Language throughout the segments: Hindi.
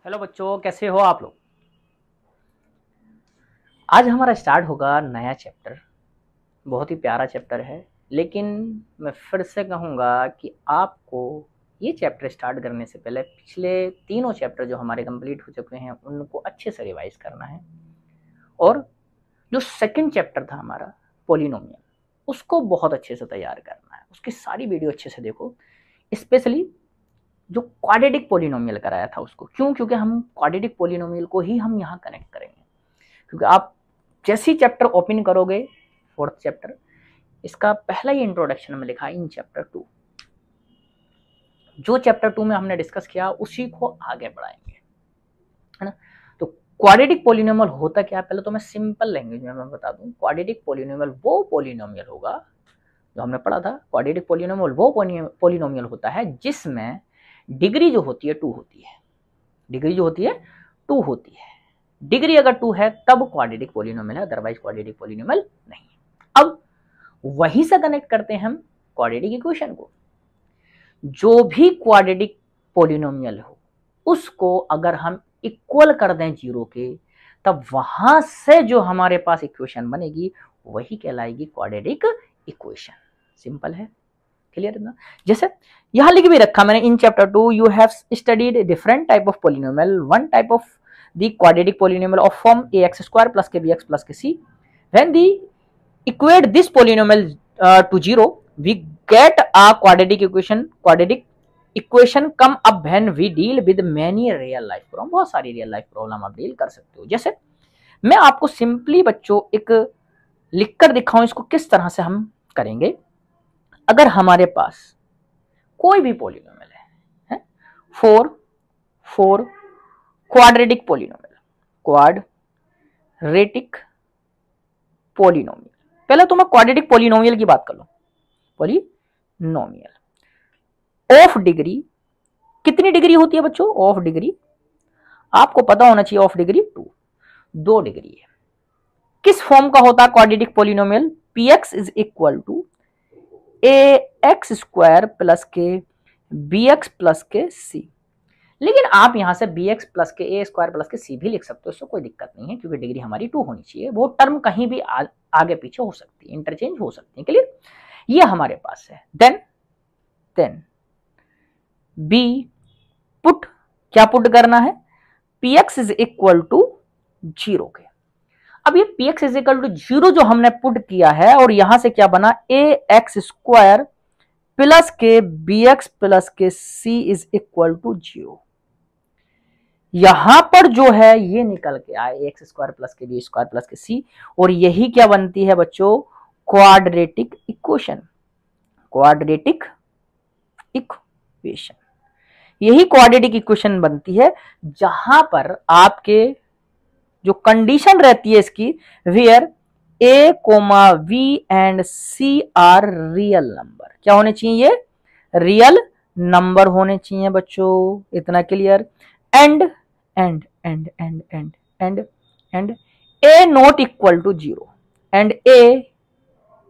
हेलो बच्चों, कैसे हो आप लोग। आज हमारा स्टार्ट होगा नया चैप्टर। बहुत ही प्यारा चैप्टर है, लेकिन मैं फिर से कहूँगा कि आपको ये चैप्टर स्टार्ट करने से पहले पिछले तीनों चैप्टर जो हमारे कंप्लीट हो चुके हैं उनको अच्छे से रिवाइज करना है। और जो सेकंड चैप्टर था हमारा पॉलिनोमियल, उसको बहुत अच्छे से तैयार करना है। उसकी सारी वीडियो अच्छे से देखो, स्पेशली जो क्वाड्रेटिक पॉलिनोमियल कराया था उसको। क्योंकि हम क्वाड्रेटिक पॉलिनोमियल को ही हम यहाँ कनेक्ट करेंगे। क्योंकि आप जैसे ही चैप्टर ओपन करोगे, फोर्थ चैप्टर, इसका पहला ही इंट्रोडक्शन में लिखा है इन चैप्टर 2। जो चैप्टर 2 में हमने डिस्कस किया उसी को आगे बढ़ाएंगे, है ना। तो क्वाड्रेटिक पॉलिनोमियल होता क्या है, पहले तो मैं सिंपल लैंग्वेज में मैं बता दूं। क्वाड्रेटिक पॉलिनोमियल वो पॉलिनोमियल होगा जो हमने पढ़ा था। क्वाड्रेटिक पॉलिनोमियल वो पॉलिनोमियल होता है जिसमें डिग्री जो होती है 2 होती है। डिग्री जो होती है 2 होती है। डिग्री अगर 2 है तब क्वाड्रेटिक पॉलिनोमियल है, अदरवाइज क्वाड्रेटिक पॉलिनोमियल नहीं। अब वहीं से कनेक्ट करते हैं हम क्वाड्रेटिक इक्वेशन को। जो भी क्वाड्रेटिक पॉलिनोमियल हो उसको अगर हम इक्वल कर दें 0 के, तब वहां से जो हमारे पास इक्वेशन बनेगी वही कहलाएगी क्वाड्रेटिक इक्वेशन। सिंपल है, क्लियर है ना। जैसे यहां लिख भी रखा मैंने, in chapter 2 you have studied different type of polynomial. One type of the quadratic polynomial of form ax² plus kbx plus kc। When the equate this polynomial to 0, we get a quadratic equation. Quadratic equation come up when we deal with many real life problem। बहुत सारी रियल लाइफ प्रॉब्लम आप डील कर सकते हो। जैसे मैं आपको सिंपली बच्चों एक लिखकर दिखाऊं इसको किस तरह से हम करेंगे। अगर हमारे पास कोई भी पॉलिनोमियल है, 4 क्वाड्रेटिक पॉलिनोमियल, क्वाड्रेटिक पॉलिनोमियल। पहले तो मैं क्वाड्रेटिक पॉलिनोमियल की बात कर लूं। पॉलिनोमियल ऑफ डिग्री, कितनी डिग्री होती है बच्चों? ऑफ डिग्री आपको पता होना चाहिए, ऑफ डिग्री 2 डिग्री है। किस फॉर्म का होता है quadratic polynomial? px is equal to ax² plus के bx प्लस के c। लेकिन आप यहां से bx प्लस के a² प्लस के c भी लिख सकते हो, इससे कोई दिक्कत नहीं है, क्योंकि डिग्री हमारी 2 होनी चाहिए। वो टर्म कहीं भी आगे पीछे हो सकती है, इंटरचेंज हो सकती है, क्लियर। ये हमारे पास है। देन b पुट, क्या पुट करना है? px इज इक्वल टू 0 के। अब ये px इज इक्वल टू 0 जो हमने पुट किया है, और यहां से क्या बना? ax² प्लस के bx प्लस के c इज इक्वल टू 0। यहां पर जो है ये निकल के आए ax² प्लस के b² प्लस के c, और यही क्या बनती है बच्चों? Quadratic equation. क्वाड्रेटिक इक्वेशन, यही क्वाड्रेटिक इक्वेशन बनती है जहां पर आपके जो कंडीशन रहती है इसकी, where a, v and c are real number. क्या होने चाहिए? ये रियल नंबर होने चाहिए बच्चों, इतना clear. And a not equal to 0 and a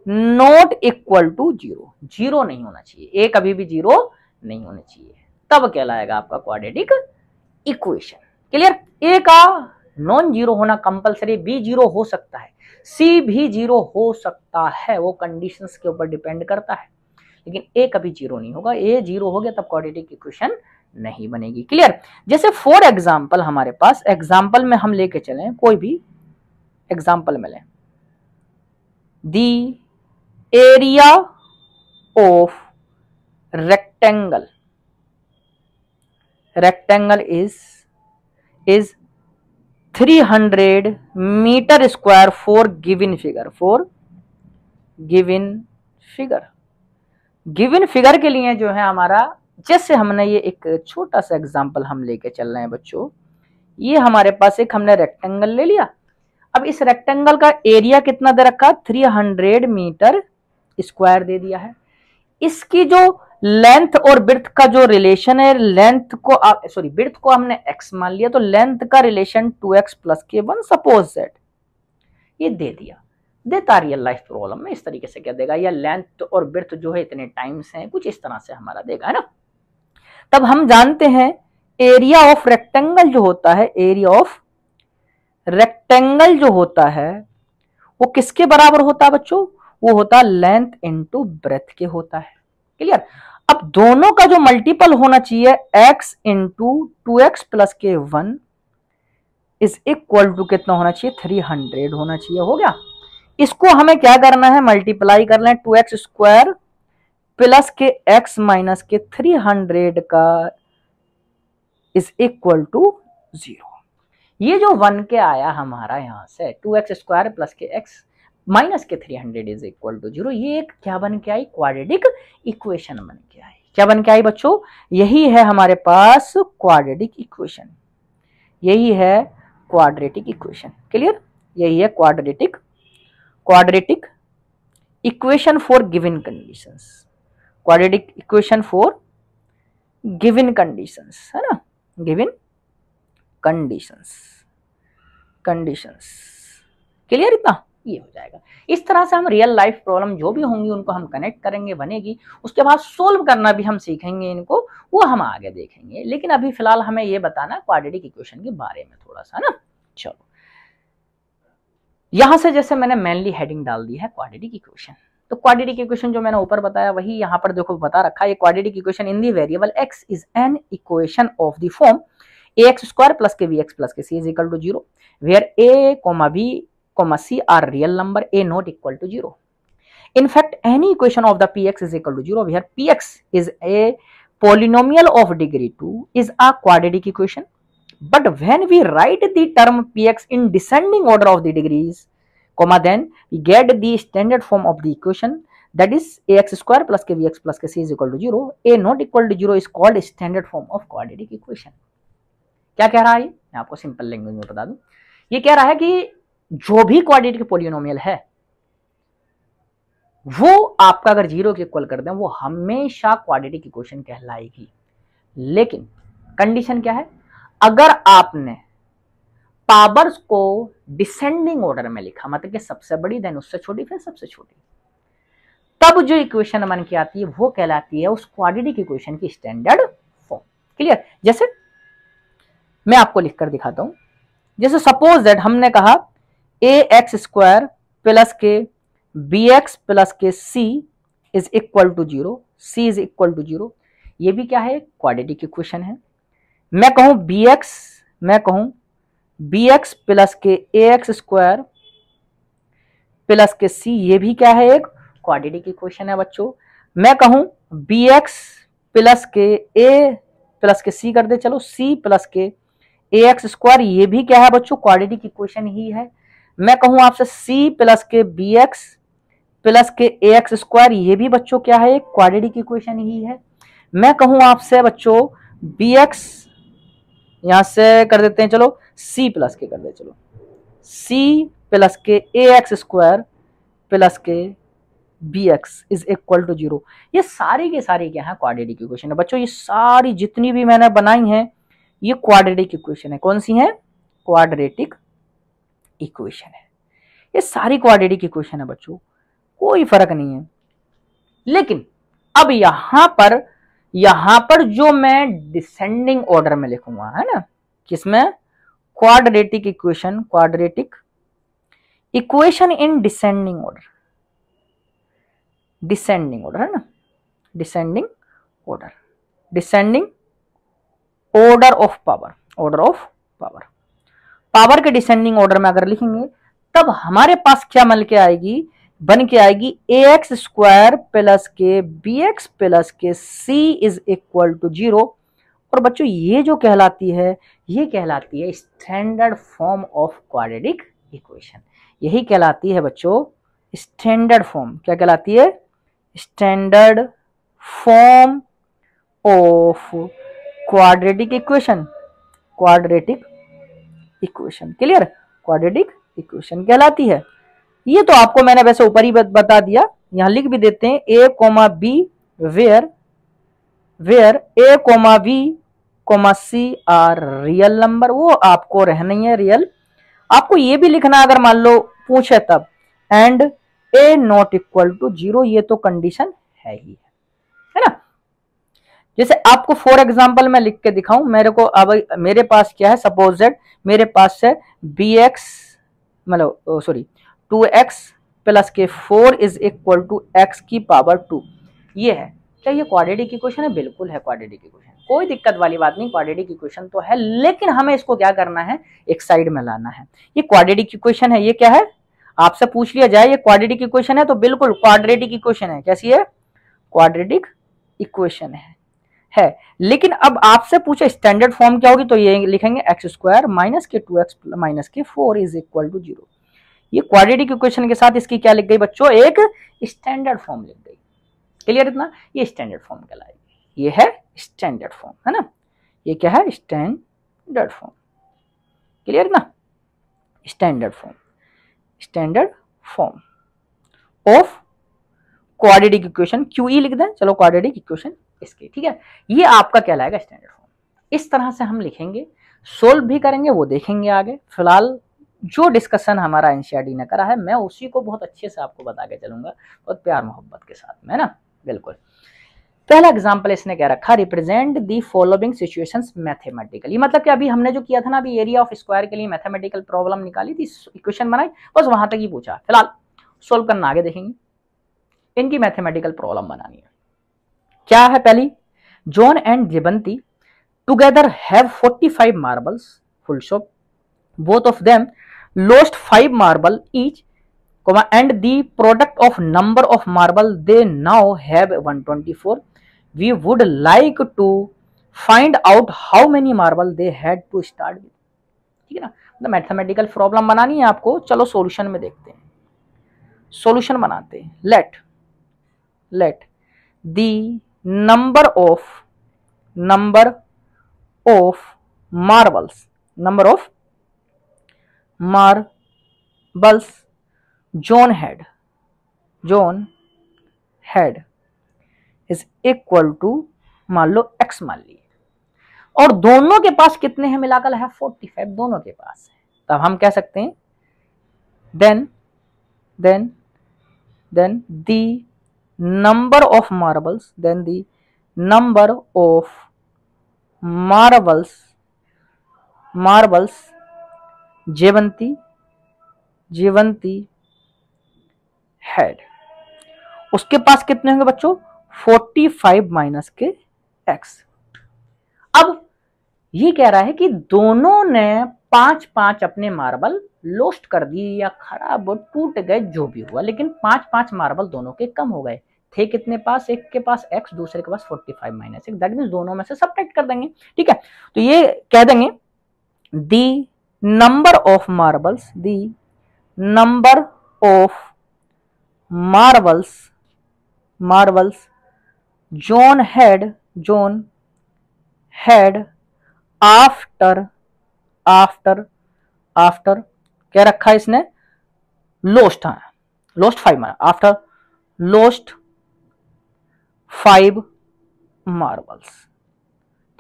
not equal to 0। 0 नहीं होना चाहिए, a कभी भी 0 नहीं होना चाहिए, तब कहलाएगा आपका क्वाड्रेटिक इक्वेशन, क्लियर। a का नॉन 0 होना कंपलसरी, b 0 हो सकता है, c भी 0 हो सकता है, वो कंडीशंस के ऊपर डिपेंड करता है, लेकिन a कभी 0 नहीं होगा। a 0 हो गया तब क्वाड्रेटिक इक्वेशन नहीं बनेगी, क्लियर। जैसे फॉर एग्जांपल हमारे पास एग्जांपल में हम लेके चलें, कोई भी एग्जांपल में लें, the area of rectangle is 300 metre square for given figure के लिए जो है हमारा, जैसे हमने ये एक छोटा सा एग्जांपल हम लेके चल रहे हैं बच्चों। ये हमारे पास एक हमने रेक्टेंगल ले लिया। अब इस रेक्टेंगल का एरिया कितना दे रखा? 300 मीटर स्क्वायर दे दिया है। इसकी जो लेंथ और ब्रेड्थ का जो रिलेशन है, ब्रेड्थ को हमने x मान लिया, तो लेंथ का relation 2x plus k1 suppose that ये दे दिया। देता रियल लाइफ प्रॉब्लम में इस तरीके से क्या देगा, या लेंथ और ब्रेड्थ जो है इतने टाइम्स हैं, कुछ इस तरह से हमारा देगा, है ना। तब हम जानते हैं एरिया ऑफ रेक्टेंगल जो होता है, एरिया ऑफ रेक्टेंगल जो होता है वो किसके बराबर होता है बच्चों? वो होता है लेंथ इनटू ब्रेथ के होता है। क्लियर? अब दोनों का जो मल्टीपल होना चाहिए x इंटू 2x प्लस के 1 इज इक्वल टू कितना होना चाहिए? 300 होना चाहिए। हो गया? इसको हमें क्या करना है? मल्टीप्लाई कर लें 2x स्क्वायर प्लस के x माइनस के 300 का इज इक्वल टू 0। ये जो 1 के आया हमारा यहां से 2x स्क्वायर प्लस के x माइनस के 300 इज इक्वल टू 0, ये एक क्या बन के आई? क्वाड्रेटिक इक्वेशन बन के आई। क्या बन के आई बच्चों? यही है हमारे पास क्वाड्रेटिक इक्वेशन। यही है क्वाड्रेटिक इक्वेशन। क्लियर? यही है quadratic equation for given conditions. Quadratic equation for given conditions, है ना? Given conditions. क्लियर? इतना ये हो जाएगा। इस तरह से हम रियल लाइफ प्रॉब्लम जो भी होंगी उनको हम कनेक्ट करेंगे, बनेगी, उसके बाद सोल्व करना भी हम सीखेंगे इनको, वो हम आगे देखेंगे। लेकिन अभी फिलहाल हमें ये बताना क्वाड्रेटिक इक्वेशन के बारे में थोड़ा सा ना। चलो, यहां से जैसे मैंने मेनली हेडिंग डाल दी है क्वाड्रेटिक इक्वेशन, तो क्वाड्रेटिक इक्वेशन जो मैंने ऊपर बताया वही यहां पर देखो बता रखा है। Quadratic equation in the variable x is an equation of the form ax square plus के bx प्लस के c is equal to 0 where a, b, c are real number, a not equal to 0. In fact, any equation of the px is equal to 0 where px is a polynomial of degree 2 is a quadratic equation. But when we write the term px in descending order of the degrees, then we get the standard form of the equation, that is ax square plus k bx plus k c is equal to 0. A not equal to 0 is called standard form of quadratic equation. क्या कह रहा है? मैं आपको सिंपल लैंग्वेज में बता दूं। ये कह रहा है कि जो भी क्वाड्रेटिक पॉलिनोमियल है वो आपका अगर 0 के इक्वल कर दें वो हमेशा क्वाड्रेटिक इक्वेशन कहलाएगी। लेकिन कंडीशन क्या है? अगर आपने पावर्स को डिसेंडिंग ऑर्डर में लिखा, मतलब कि सबसे बड़ी देन उससे छोटी फिर सबसे छोटी, तब जो इक्वेशन बन के आती है वो कहलाती है उस क्वाड्रेटिक इक्वेशन की स्टैंडर्ड फॉर्म। क्लियर? जैसे मैं आपको लिखकर दिखाता हूं। जैसे सपोज दैट हमने कहा ax स्क्वायर प्लस के bx प्लस के c is equal to 0, c is equal to 0, ये भी क्या है? क्वाड्रेटिक इक्वेशन है। मैं कहूं bx प्लस के ax स्क्वायर प्लस के c, ये भी क्या है? एक क्वाड्रेटिक इक्वेशन है बच्चों। मैं कहूं bx प्लस के a प्लस के c कर दे, चलो c प्लस के ax स्क्वायर, ये भी क्या है बच्चों? क्वाड्रेटिक इक्वेशन ही है। मैं कहूं आपसे c प्लस के bx प्लस के ax स्क्वायर, ये भी बच्चों क्या है? क्वाड्रेटिक इक्वेशन ही है। मैं कहूं आपसे बच्चों bx, यहां से कर देते हैं, चलो c प्लस के कर दे, चलो c प्लस के ax स्क्वायर प्लस के bx इज इक्वल टू 0, ये सारी के सारी क्या है? क्वाड्रेटिक इक्वेशन है बच्चों। ये सारी जितनी भी मैंने बनाई हैं ये क्वाड्रेटिक इक्वेशन है। कौन सी है? क्वाड्रेटिक इक्वेशन है। ये सारी क्वाड्रेटिक इक्वेशन है बच्चों, कोई फर्क नहीं है। लेकिन अब यहां पर जो मैं डिसेंडिंग ऑर्डर में लिखूंगा, है ना, किसमें? Quadratic equation in descending order, है ना, डिसेंडिंग ऑर्डर ऑफ पावर के डिसेंडिंग ऑर्डर में अगर लिखेंगे तब हमारे पास क्या बन के आएगी ax स्क्वायर प्लस के bx प्लस के c इज इक्वल टू 0। और बच्चों ये जो कहलाती है standard form of quadratic equation. यही कहलाती है बच्चों स्टैंडर्ड फॉर्म। क्या कहलाती है? Standard form of quadratic equation. Clear? Quadratic equation कहलाती है। ये तो आपको मैंने वैसे ऊपर ही बता दिया, यहां लिख भी देते हैं a, b where a, b, c are real number. वो आपको रहना ही है रियल। आपको ये भी लिखना अगर मान लो पूछे तब, and a not equal to 0, ये तो कंडीशन है ही, है ना। जैसे आपको फॉर एग्जांपल मैं लिख के दिखाऊं, मेरे को अब मेरे पास क्या है, सपोज दैट मेरे पास है bx मतलब सॉरी 2x प्लस के 4 इज इक्वल टू x की पावर 2। ये है क्या, ये क्वाड्रेटिक इक्वेशन है? बिल्कुल है क्वाड्रेटिक इक्वेशन, कोई दिक्कत वाली बात नहीं, क्वाड्रेटिक इक्वेशन तो है, लेकिन हमें इसको क्या करना है, एक साइड में लाना है। ये क्वाड्रेटिक इक्वेशन है, ये क्या है, आपसे पूछ लिया जाए ये क्वाड्रेटिक इक्वेशन है तो बिल्कुल क्वाड्रेटिक इक्वेशन है। कैसी है? क्वाड्रेटिक इक्वेशन है। लेकिन अब आपसे पूछे स्टैंडर्ड फॉर्म क्या होगी, तो ये लिखेंगे x स्क्वायर माइनस के 2x माइनस के 4 इज इक्वल टू 0। ये क्वाड्रेटिक इक्वेशन के साथ इसकी क्या लिख गई बच्चों, एक स्टैंडर्ड फॉर्म लिख गई। क्लियर इतना? ये स्टैंडर्ड फॉर्म कहलाएगी, ये है स्टैंडर्ड फॉर्म, है ना। ये क्या है? Standard form. क्लियर ना? Standard form, standard form of quadratic equation, QE लिख दें, चलो क्वाड्रेटिक इक्वेशन इसके, ठीक है। ये आपका कहलाएगा स्टैंडर्ड फॉर्म। इस तरह से हम लिखेंगे, सोल्व भी करेंगे, वो देखेंगे आगे। फिलहाल जो डिस्कशन हमारा एनसीईआरटी ने करा है, मैं उसी को बहुत अच्छे से आपको बता के चलूंगा, बहुत प्यार मोहब्बत के साथ में, है ना। बिल्कुल। पहला एग्जांपल इसने क्या रखा, represent the following situations mathematically. मतलब कि अभी हमने जो किया था ना, अभी एरिया ऑफ स्क्वायर के लिए मैथमेटिकल प्रॉब्लम निकाली थी, इक्वेशन बनाई, बस वहां तक ही पूछा। फिलहाल सोल्व करना आगे देखेंगे, इनकी मैथमेटिकल प्रॉब्लम बनानी है। क्या है पहली, John and Jayanti together have 45 marbles, full stop, both of them lost 5 marble each, and the product of number of marble they now have 124. We would like to find out how many marble they had to start with. ठीक है ना, मतलब मैथमेटिकल प्रॉब्लम बनानी है आपको। चलो सॉल्यूशन में देखते हैं, सॉल्यूशन बनाते हैं। Let the number of marbles John had is equal to, मान लो x मान लिए, और दोनों के पास कितने हैं मिलाकर है 45, दोनों के पास है। तब हम कह सकते हैं then the number of marbles Jayanti had, उसके पास कितने होंगे बच्चों 45 माइनस के x। अब ये कह रहा है कि दोनों ने 5-5 अपने मार्बल लॉस्ट कर दिए या खराब टूट गए, जो भी हुआ, लेकिन 5-5 मार्बल दोनों के कम हो गए। थे कितने पास, एक के पास x, दूसरे के पास 45 माइनस x, दैट मींस दोनों में से सब्ट्रैक्ट कर देंगे। ठीक है, तो ये कह देंगे the number of marbles John had after क्या रखा है इसने, lost 5 marble, after lost 5 marbles.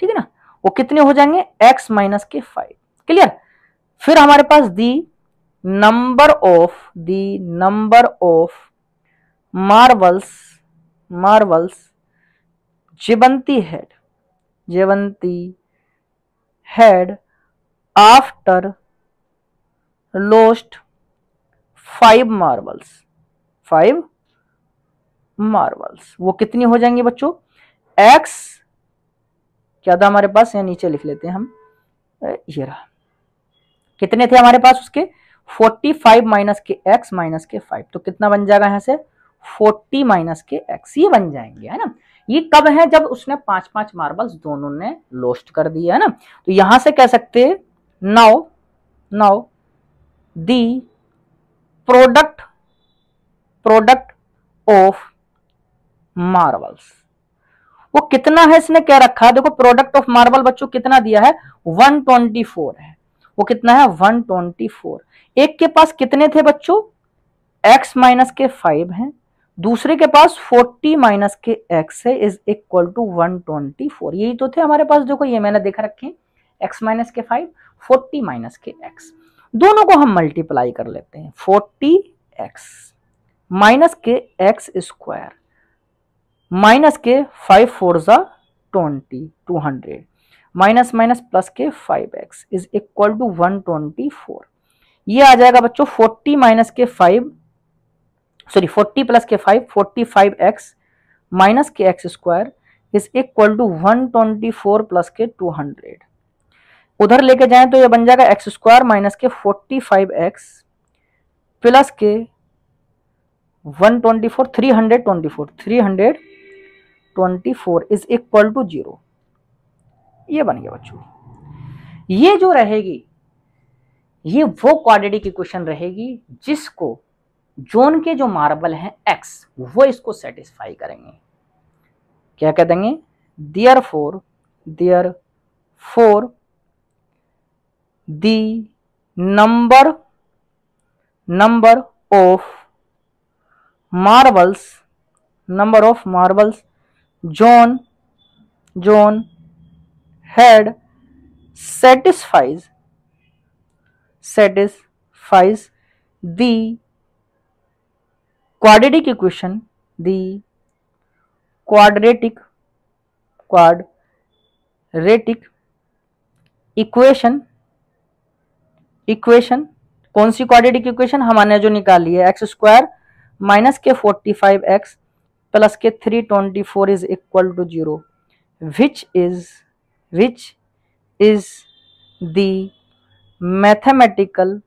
ठीक है ना, वो कितने हो जाएंगे x माइनस के 5। क्लियर? फिर हमारे पास the number of marbles Jayanti had after lost 5 marbles, वो कितनी हो जाएंगी बच्चों, x क्या था हमारे पास, या नीचे लिख लेते हैं हम, ये रहा, कितने थे हमारे पास उसके 45 माइनस के x माइनस के 5, तो कितना बन जाएगा यहां से 40 माइनस के x, ये बन जाएंगे, है ना। ये कब है, जब उसने 5-5 मार्बल्स दोनों ने लॉस्ट कर दिया, है ना। तो यहां से कह सकते हैं now the product of marbles, वो कितना है इसने क्या रखा है, देखो प्रोडक्ट ऑफ मार्बल बच्चों कितना दिया है 124 है, वो कितना है 124। एक के पास कितने थे बच्चों, x माइनस के 5 है, दूसरे के पास 40 माइनस के x है, इज इक्वल टू 124। यही तो थे हमारे पास, देखो ये मैंने देखा रखे, x माइनस के 5, 40 माइनस के x, दोनों को हम मल्टीप्लाई कर लेते हैं, 40x माइनस के x स्क्वायर माइनस के 5 4 जा 120 200 माइनस माइनस प्लस के 5x इज इक्वल टू 124। ये आ जाएगा बच्चों 40 माइनस के 5 सॉरी 40 प्लस के 5 45x माइनस के x square is equal to 124 plus के 200। उधर लेके जाएं तो ये बन जाएगा एक्स स्क्वायर माइनस के 45x प्लस के 124 324 इज इक्वल टू 0। ये बन गया बच्चों। ये जो रहेगी ये वो क्वाड्रेटिक इक्वेशन रहेगी जिसको जोन के जो मार्बल हैं x वो इसको सेटिस्फाई करेंगे। क्या कह देंगे? Therefore the number of marbles zone head satisfies the quadratic equation, quadratic equation कौन सी क्वाड्रेटिक इक्वेशन? हमने जो निकाली है एक्स स्क्वायर माइनस के 45x प्लस के 324 is equal to 0 which is the mathematical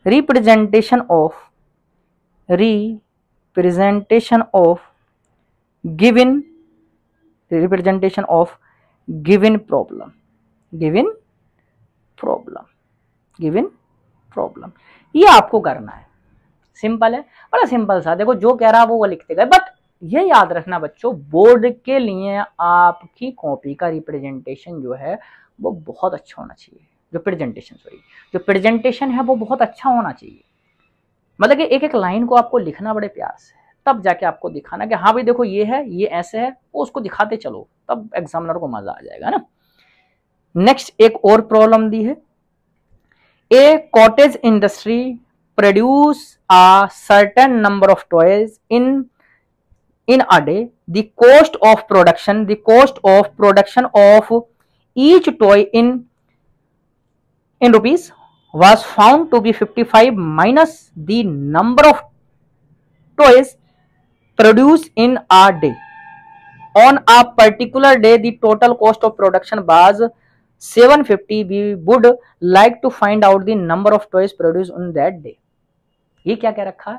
representation of given problem। ये आपको करना है, सिंपल है, बड़ा सिंपल सा। देखो जो कह रहा है वो लिखते गए, बट ये याद रखना बच्चों बोर्ड के लिए आपकी कॉपी का रिप्रेजेंटेशन जो है वो बहुत अच्छा होना चाहिए। जो प्रेजेंटेशन है वो बहुत अच्छा होना चाहिए। मतलब कि एक एक लाइन को आपको लिखना बड़े प्यार से, तब जाके आपको दिखाना कि हाँ भाई देखो ये है, ये ऐसे है, वो उसको दिखाते चलो, तब एग्जामिनर को मजा आ जाएगा ना। नेक्स्ट एक और प्रॉब्लम दी है, a cottage industry produce a certain number of toys in a day. The cost of production of each toy in rupees was found to be 55 minus the number of toys produced in a day. On a particular day, the total cost of production was 750. We would like to find out the number of toys produced on that day. ये क्या कह रखा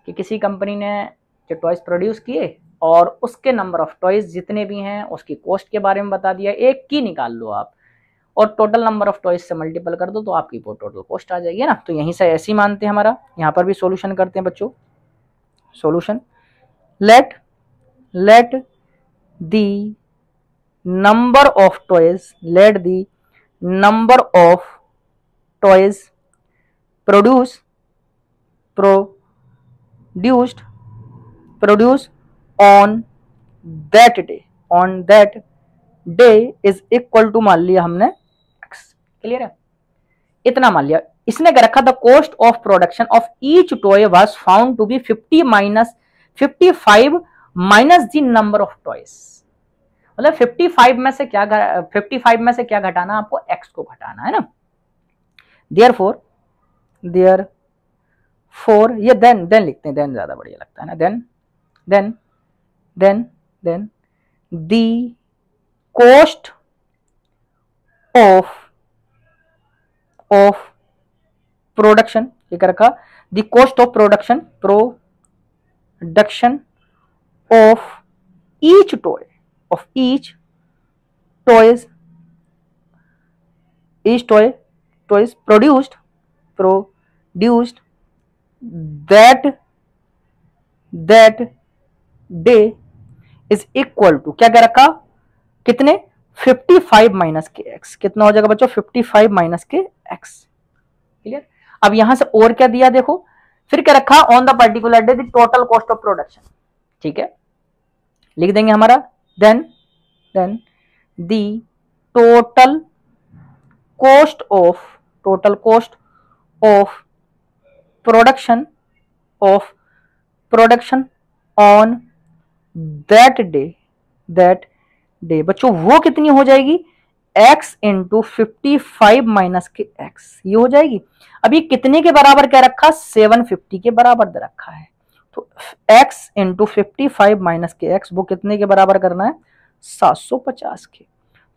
कि किसी कंपनी ने जो टॉयज प्रोड्यूस किए और उसके नंबर ऑफ टॉयज जितने भी हैं उसकी कॉस्ट के बारे में बता दिया। एक की निकाल लो आप और टोटल नंबर ऑफ टॉयज से मल्टीपल कर दो तो आपकी वो टोटल कॉस्ट आ जाएगी ना। तो यहीं से ऐसे ही मानते हैं हमारा। यहाँ पर भी सॉल्यूशन करते हैं बच्चों। Solution, let the number of toys produced on that day is equal to, मान लिया हमने x। क्लियर है? इतना मान लिया। इसने क्या रखा? The cost of production of each toy was found to be 55 minus the number of toys. मतलब 55 में से क्या घटाना? आपको x को घटाना है ना। देयरफॉर ये देन लिखते हैं, देन ज्यादा बढ़िया लगता है ना। Then the cost of production, ये क्या रखा? The cost of production of each toys produced that day is equal to, क्या रखा? कितने? 55 माइनस के x। कितना हो जाएगा बच्चों? 55 माइनस के x। क्लियर? अब यहां से और क्या दिया देखो, फिर क्या रखा? On the particular day the total cost of production. ठीक है, लिख देंगे हमारा then the total cost of production on that day बच्चों वो कितनी हो जाएगी, x इंटू 55 माइनस के x, ये हो जाएगी। अब ये कितने के बराबर क्या रखा, 750 के बराबर दे रखा है, तो x इंटू 55 माइनस के x वो कितने के बराबर करना है, 750 के।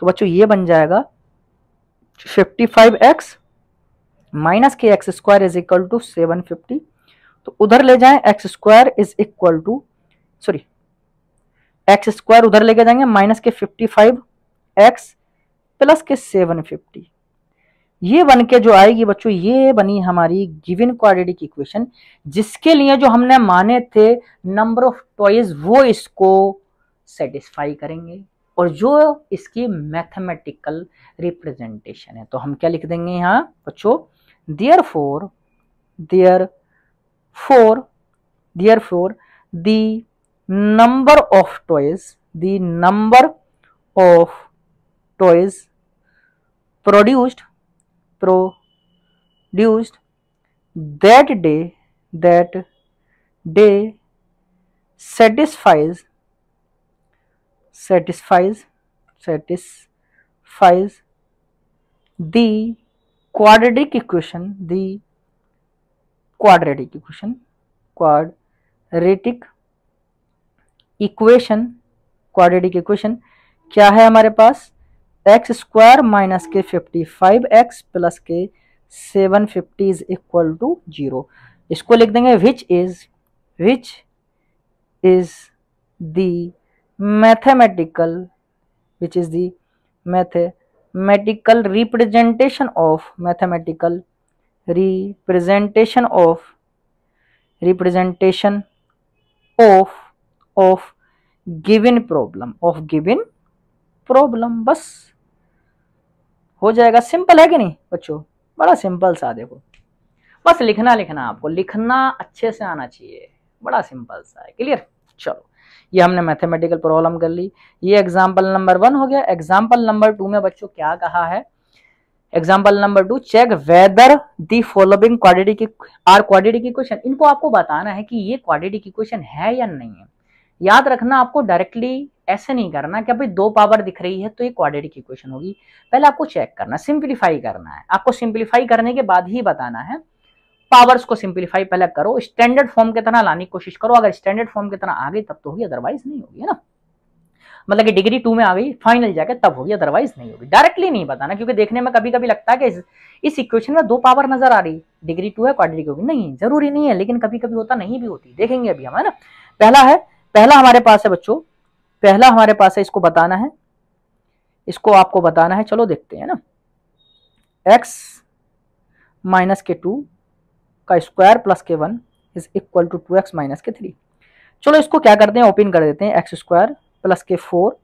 तो बच्चों ये बन जाएगा 55x माइनस के x square is equal to 750। तो उधर ले जाएं x square is equal to, sorry x square उधर लेके जाएंगे माइनस के 55x प्लस के 750, ये बन के जो आएगी बच्चों ये बनी हमारी गिवन क्वाड्रेटिक इक्वेशन, जिसके लिए जो हमने माने थे नंबर ऑफ टॉयज वो इसको सेटिस्फाई करेंगे और जो इसकी मैथमेटिकल रिप्रेजेंटेशन है। तो हम क्या लिख देंगे यहाँ बच्चों, therefore the number of toys produced that day satisfies the quadratic equation क्या है हमारे पास, एक्स स्क्वायर माइनस के 55x प्लस के 750 इज इक्वल टू 0। इसको लिख देंगे which is the mathematical representation of given problem. बस हो जाएगा, सिंपल है कि नहीं बच्चों, बड़ा सिंपल सा, देखो बस लिखना आपको, लिखना अच्छे से आना चाहिए, बड़ा सिंपल सा है, क्लियर। चलो ये हमने मैथमेटिकल प्रॉब्लम कर ली, ये एग्जांपल नंबर 1 हो गया। एग्जांपल नंबर 2 में बच्चों क्या कहा है, example number 2, check whether the following quadratic equation. इनको आपको बताना है कि ये क्वाड्रेटिक इक्वेशन है या नहीं है। याद रखना, आपको डायरेक्टली ऐसे नहीं करना कि भाई 2 पावर दिख रही है तो ये क्वाड्रेटिक इक्वेशन होगी, पहले आपको चेक करना, सिंप्लीफाई करना है। आपको सिंप्लीफाई करने के बाद ही बताना है, पावर्स को सिंप्लीफाई पहले करो, स्टैंडर्ड फॉर्म की तरह लाने की कोशिश करो। अगर स्टैंडर्ड फॉर्म की तरह आ गई तब तो होगी, अदरवाइज नहीं होगी, है ना। मतलब कि डिग्री 2 में आ गई फाइनल जाके तब होगी, अदरवाइज नहीं होगी। डायरेक्टली नहीं बताना, क्योंकि देखने में कभी कभी लगता है कि इस इक्वेशन में 2 पावर नजर आ रही, डिग्री 2 है क्वाड्रेटिक होगी, नहीं जरूरी नहीं है, लेकिन कभी कभी होता नहीं भी होती, देखेंगे अभी हम, है ना। पहला हमारे पास है बच्चों, पहला हमारे पास है, इसको बताना है, इसको आपको बताना है। चलो देखते हैं ना, x माइनस के 2 का स्क्वायर प्लस के 1 is equal to 2x minus के 3। चलो इसको क्या करते हैं, ओपन कर देते हैं, एक्स स्क्वायर प्लस के 4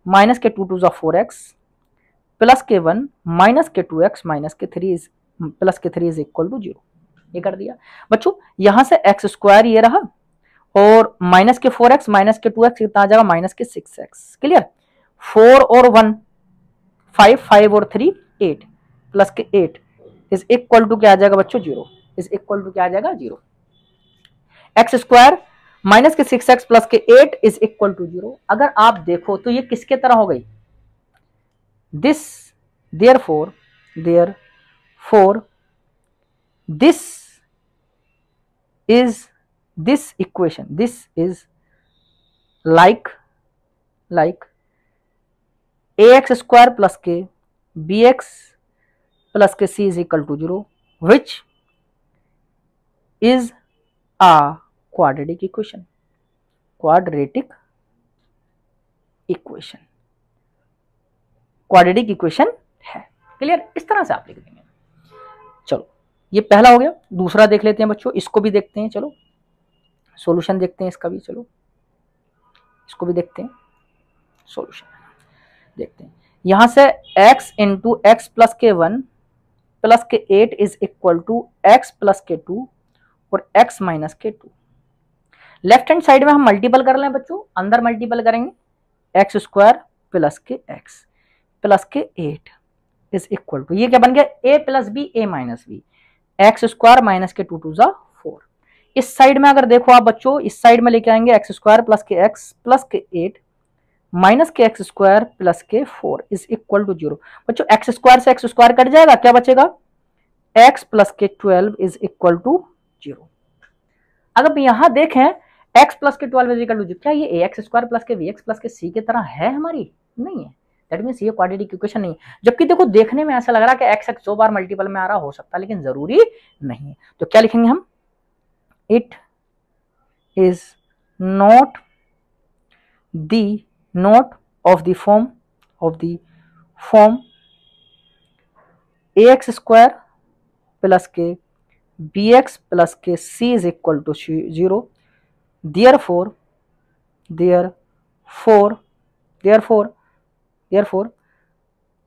माइनस के 2 2 4x प्लस के 1 माइनस के 2x माइनस के 3 प्लस के 3 इज इक्वल टू 0। ये कर दिया बच्चों। यहां से एक्स स्क्वायर ये रहा और माइनस के 4x माइनस के 2x कितना आ जाएगा, माइनस के 6x, क्लियर। 4 और 1 5, 5 और 3 8 प्लस के 8 इज इक्वल टू क्या आ जाएगा बच्चों, 0, इज इक्वल टू क्या आ जाएगा, 0। एक्स स्क्वायर माइनस के 6x प्लस के 8 इज इक्वल टू 0। अगर आप देखो तो ये किसके तरह हो गई, this therefore this equation is like ax square plus k bx plus k c is equal to 0, which is a quadratic equation है, क्लियर। इस तरह से आप लिख देंगे। चलो ये पहला हो गया। दूसरा देख लेते हैं बच्चों, इसको भी देखते हैं, चलो सॉल्यूशन देखते हैं इसका भी, चलो इसको भी देखते हैं, सॉल्यूशन देखते हैं। यहां से x इंटू एक्स प्लस के 1 प्लस के 8 is equal to x plus के 2 और x माइनस के 2। लेफ्ट हैंड साइड में हम मल्टीपल कर लें बच्चों, अंदर मल्टीपल करेंगे, एक्स स्क्वायर प्लस के एक्स प्लस के 8 इज इक्वल टू, ये क्या बन गया, a plus b a minus b, x square minus के 2 2 4। इस साइड में अगर देखो आप बच्चों, इस साइड में लेके आएंगे एक्स स्क्वायर प्लस के एक्स प्लस के 8 माइनस के एक्स स्क्वायर प्लस के 4 इज इक्वल टू 0। बच्चों एक्स स्क्वायर से एक्स स्क्वायर कट जाएगा, क्या बचेगा, एक्स प्लस के 12 इज इक्वल टू 0। अगर यहां देखें x प्लस के 12 इज इक्वल टू 0, क्या ये एक्स स्क्वायर प्लस के वी एक्स प्लस के सी की तरह है हमारी? नहीं है, दैट मीन्स ये क्वाड्रेटिक इक्वेशन नहीं है। जबकि देखो देखने में ऐसा लग रहा है कि एक्स एक्स 2 बार मल्टीपल में आ रहा हो सकता है, लेकिन जरूरी नहीं है। तो क्या लिखेंगे हम, it is not of the form a x square plus के बी एक्स प्लस के c is equal to 0। therefore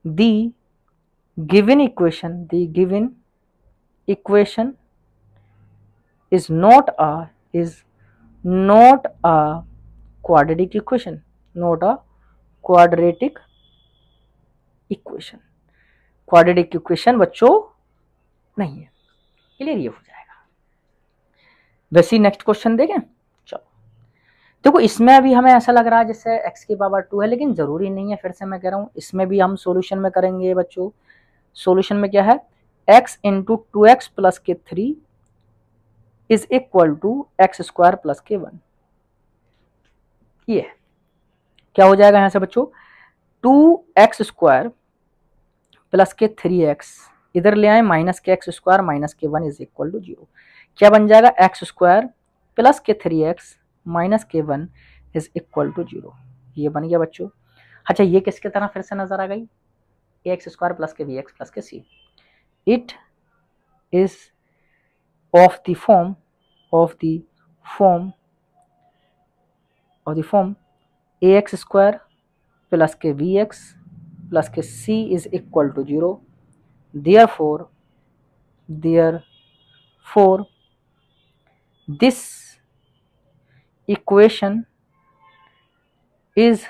the given equation is not a quadratic equation, quadratic equation बच्चों नहीं है। क्लियर ये हो जाएगा। वैसे नेक्स्ट क्वेश्चन देखें। चलो देखो इसमें अभी हमें ऐसा लग रहा है जैसे x की पावर 2 है, लेकिन जरूरी नहीं है। फिर से मैं कह रहा हूं, इसमें भी हम सॉल्यूशन में करेंगे बच्चों। सॉल्यूशन में क्या है, x इंटू 2x प्लस के 3 is equal to x square plus के 1। ये क्या हो जाएगा यहां से बच्चों, 2x स्क्वायर प्लस के 3x इधर ले आए माइनस के एक्स स्क्वायर माइनस के 1 इज इक्वल टू 0। क्या बन जाएगा, एक्स स्क्वायर प्लस के 3x माइनस के 1 इज इक्वल टू 0। ये बन गया बच्चों। अच्छा ये किसके तरह फिर से नजर आ गई, एक्स स्क्वायर प्लस के वी एक्स प्लस के c. It is of the form a x square plus के वी एक्स प्लस के c is equal to 0। therefore this equation is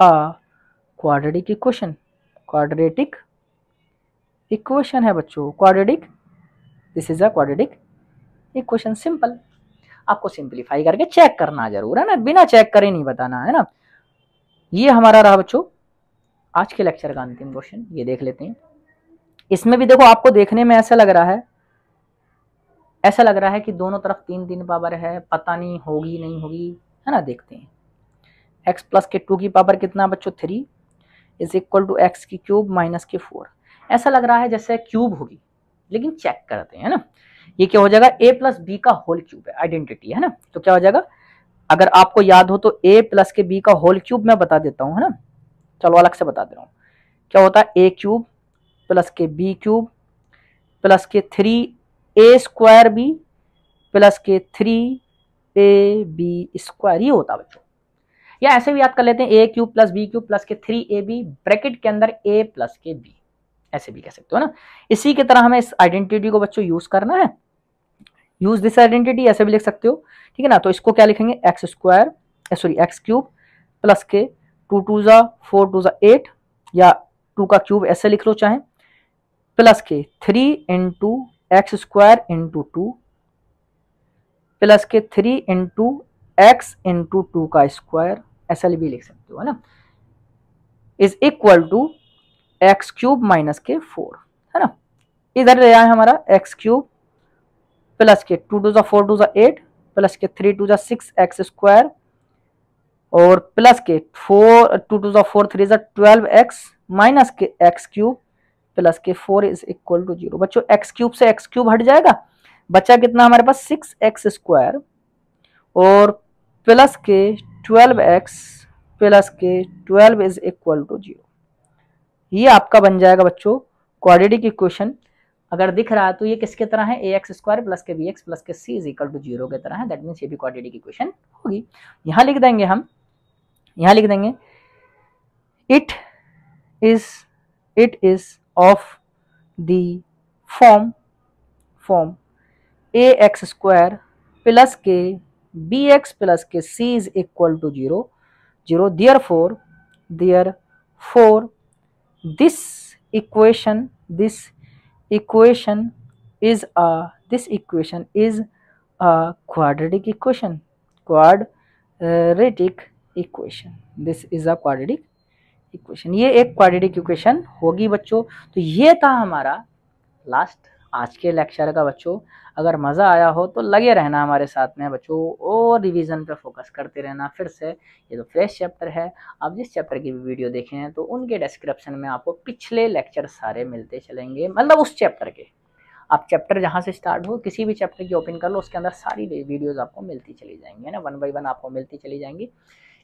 a quadratic equation है बच्चों, this is a quadratic equation. Simple, आपको सिंपलीफाई करके चेक करना जरूर है ना, बिना चेक करे नहीं बताना है ना। ये हमारा रहा बच्चों आज के लेक्चर का अंतिम क्वेश्चन। ये देख लेते हैं। इसमें भी देखो आपको देखने में ऐसा लग रहा है कि दोनों तरफ 3 पावर है, पता नहीं होगी नहीं होगी, है ना। देखते हैं, x प्लस के 2 की पावर कितना बच्चों 3 इज इक्वल टू एक्स की क्यूब माइनस के 4। ऐसा लग रहा है जैसे क्यूब होगी, लेकिन चेक करते हैं ना। ये क्या हो जाएगा, a प्लस बी का होल क्यूब है, आइडेंटिटी है ना। तो क्या हो जाएगा, अगर आपको याद हो तो a प्लस के बी का होल क्यूब मैं बता देता हूँ, है ना। चलो अलग से बता दे रहा हूँ। क्या होता है, a क्यूब प्लस के बी क्यूब प्लस के 3a स्क्वायर बी प्लस के 3ab स्क्वायर, ये होता है बच्चों। या ऐसे भी याद कर लेते हैं, a cube plus b cube plus के 3ab ब्रैकेट के अंदर a प्लस के b, ऐसे भी कह सकते हो ना। इसी की तरह हमें इस आइडेंटिटी को बच्चों यूज करना है। यूज दिस आइडेंटिटी ऐसे भी लिख सकते हो, ठीक है ना। तो इसको क्या लिखेंगे, एक्स क्यूब प्लस के 2 2 जा 4 2 जा 8 या 2 का क्यूब ऐसे लिख लो चाहे, प्लस के 3 into x square into 2 plus के 3 इंटू एक्स इंटू 2 का स्क्वायर, ऐसा भी लिख सकते हो, है ना, is equal to x cube minus के 4, है ना। इधर ले आए हमारा एक्स क्यूब प्लस के 2 2 जा 4 2 जा 8 प्लस के 3 2 जा 6 एक्स स्क्वायर और प्लस के 4 2 2 जा 4 3 जा 12 एक्स माइनस के एक्स क्यूब प्लस के 4 इज इक्वल टू 0। बच्चों एक्स क्यूब से एक्स क्यूब हट जाएगा, बचा कितना हमारे पास 6 एक्स स्क्वायर और प्लस के 12 एक्स प्लस के 12 इज इक्वल टू 0। ये आपका बन जाएगा बच्चों क्वाड्रेटिक इक्वेशन। अगर दिख रहा है तो ये किसके तरह है, ए एक्स स्क्वायर प्लस के बी एक्स प्लस के सी इज इक्वल टू 0 के तरह है। दैट मीन्स ये भी क्वाड्रेटिक इक्वेशन होगी। यहां लिख देंगे हम, यहां लिख देंगे it is of the form a x square plus के बी एक्स प्लस के c is equal to 0। therefore this equation is a quadratic equation. Quadratic equation. This is a quadratic equation. ये एक quadratic equation होगी बच्चों। तो ये था हमारा लास्ट आज के लेक्चर का बच्चों। अगर मज़ा आया हो तो लगे रहना हमारे साथ में बच्चों और रिवीजन पे फोकस करते रहना। फिर से ये तो फ्रेश चैप्टर है, आप जिस चैप्टर की भी वीडियो देखे हैं तो उनके डिस्क्रिप्शन में आपको पिछले लेक्चर सारे मिलते चलेंगे, मतलब उस चैप्टर के। आप चैप्टर जहाँ से स्टार्ट हो किसी भी चैप्टर की ओपन कर लो, उसके अंदर सारी वीडियोस आपको मिलती चली जाएंगी, है ना, 1 बाय 1 आपको मिलती चली जाएंगी।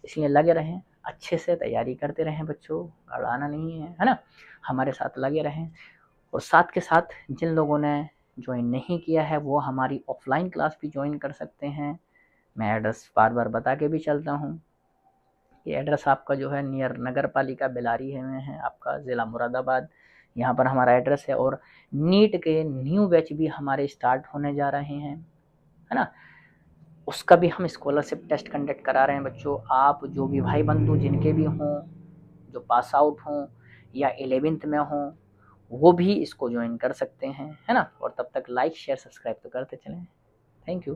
इसलिए लगे रहें, अच्छे से तैयारी करते रहें बच्चों, घबराना नहीं है ना, हमारे साथ लगे रहें। और साथ के साथ जिन लोगों ने ज्वाइन नहीं किया है वो हमारी ऑफलाइन क्लास भी ज्वाइन कर सकते हैं। मैं एड्रेस बार बार बता के भी चलता हूँ। ये एड्रेस आपका जो है नियर नगर पालिका बेलारी में है, आपका ज़िला मुरादाबाद, यहाँ पर हमारा एड्रेस है। और नीट के न्यू बैच भी हमारे स्टार्ट होने जा रहे हैं, है ना, उसका भी हम स्कॉलरशिप टेस्ट कंडक्ट करा रहे हैं बच्चों। आप जो भी भाई बंधु जिनके भी हों, जो पास आउट हों या 11th में हों, वो भी इसको ज्वाइन कर सकते हैं, है ना। और तब तक लाइक शेयर सब्सक्राइब तो करते चलें। Thank you.